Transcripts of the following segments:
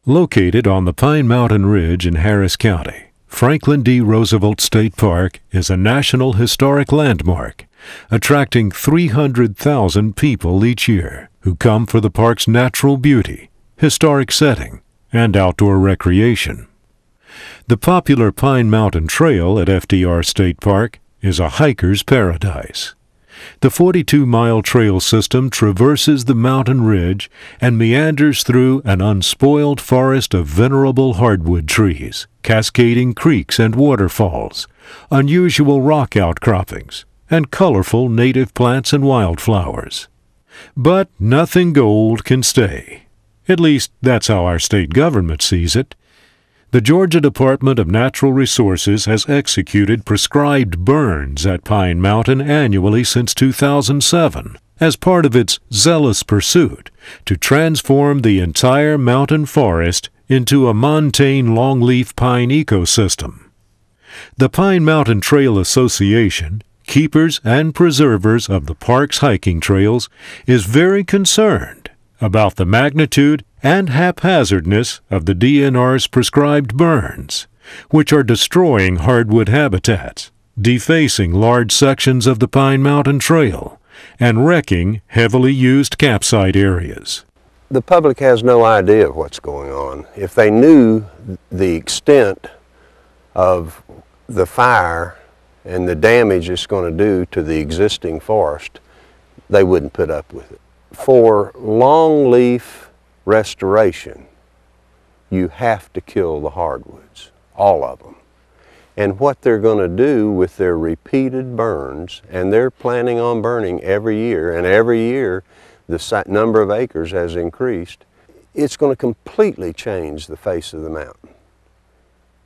Located on the Pine Mountain Ridge in Harris County, Franklin D. Roosevelt State Park is a National Historic Landmark, attracting 300,000 people each year who come for the park's natural beauty, historic setting, and outdoor recreation. The popular Pine Mountain Trail at FDR State Park is a hiker's paradise. The 42-mile trail system traverses the mountain ridge and meanders through an unspoiled forest of venerable hardwood trees, cascading creeks and waterfalls, unusual rock outcroppings, and colorful native plants and wildflowers. But nothing gold can stay. At least that's how our state government sees it. The Georgia Department of Natural Resources has executed prescribed burns at Pine Mountain annually since 2007 as part of its zealous pursuit to transform the entire mountain forest into a montane longleaf pine ecosystem. The Pine Mountain Trail Association, keepers and preservers of the park's hiking trails, is very concerned about the magnitude and haphazardness of the DNR's prescribed burns, which are destroying hardwood habitats, defacing large sections of the Pine Mountain Trail, and wrecking heavily used campsite areas. The public has no idea of what's going on. If they knew the extent of the fire and the damage it's going to do to the existing forest, they wouldn't put up with it. For longleaf restoration, you have to kill the hardwoods, all of them. And what they're going to do with their repeated burns, and they're planning on burning every year, and every year the number of acres has increased, it's going to completely change the face of the mountain.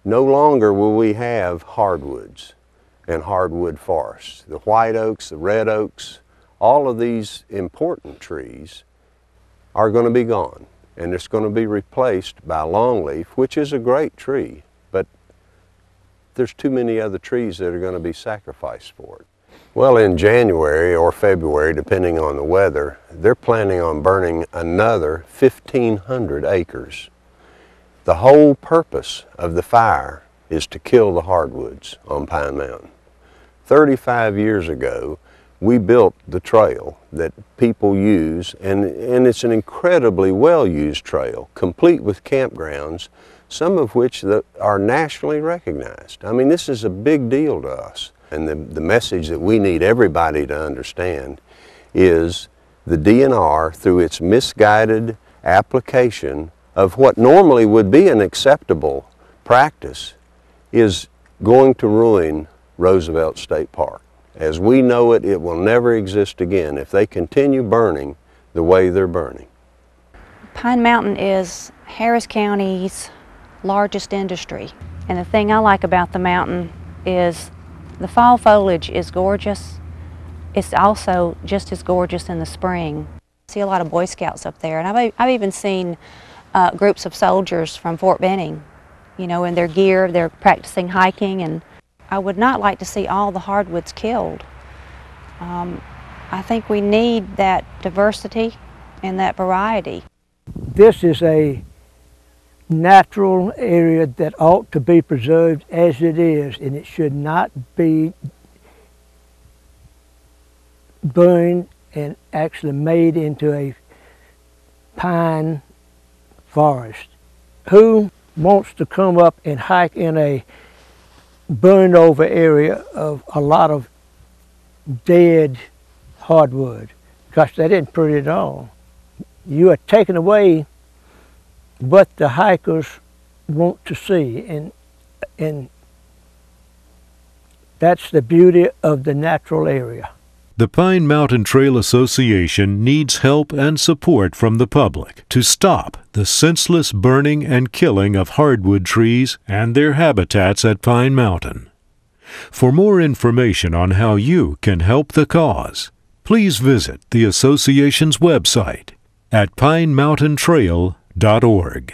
No longer will we have hardwoods and hardwood forests. The white oaks, the red oaks, all of these important trees are going to be gone, and it's going to be replaced by longleaf, which is a great tree, but there's too many other trees that are going to be sacrificed for it. Well, in January or February, depending on the weather, they're planning on burning another 1,500 acres. The whole purpose of the fire is to kill the hardwoods on Pine Mountain. 35 years ago, we built the trail that people use, and it's an incredibly well-used trail, complete with campgrounds, some of which are nationally recognized. I mean, this is a big deal to us. And the message that we need everybody to understand is the DNR, through its misguided application of what normally would be an acceptable practice, is going to ruin Roosevelt State Park. As we know it, it will never exist again if they continue burning the way they're burning. Pine Mountain is Harris County's largest industry. And the thing I like about the mountain is the fall foliage is gorgeous. It's also just as gorgeous in the spring. I see a lot of Boy Scouts up there, and I've even seen groups of soldiers from Fort Benning, you know, in their gear. They're practicing hiking, and I would not like to see all the hardwoods killed. I think we need that diversity and that variety. This is a natural area that ought to be preserved as it is, and it should not be burned and actually made into a pine forest. Who wants to come up and hike in a burned over area of a lot of dead hardwood? Gosh, that isn't pretty at all. You are taking away what the hikers want to see, and that's the beauty of the natural area. The Pine Mountain Trail Association needs help and support from the public to stop the senseless burning and killing of hardwood trees and their habitats at Pine Mountain. For more information on how you can help the cause, please visit the association's website at pinemountaintrail.org.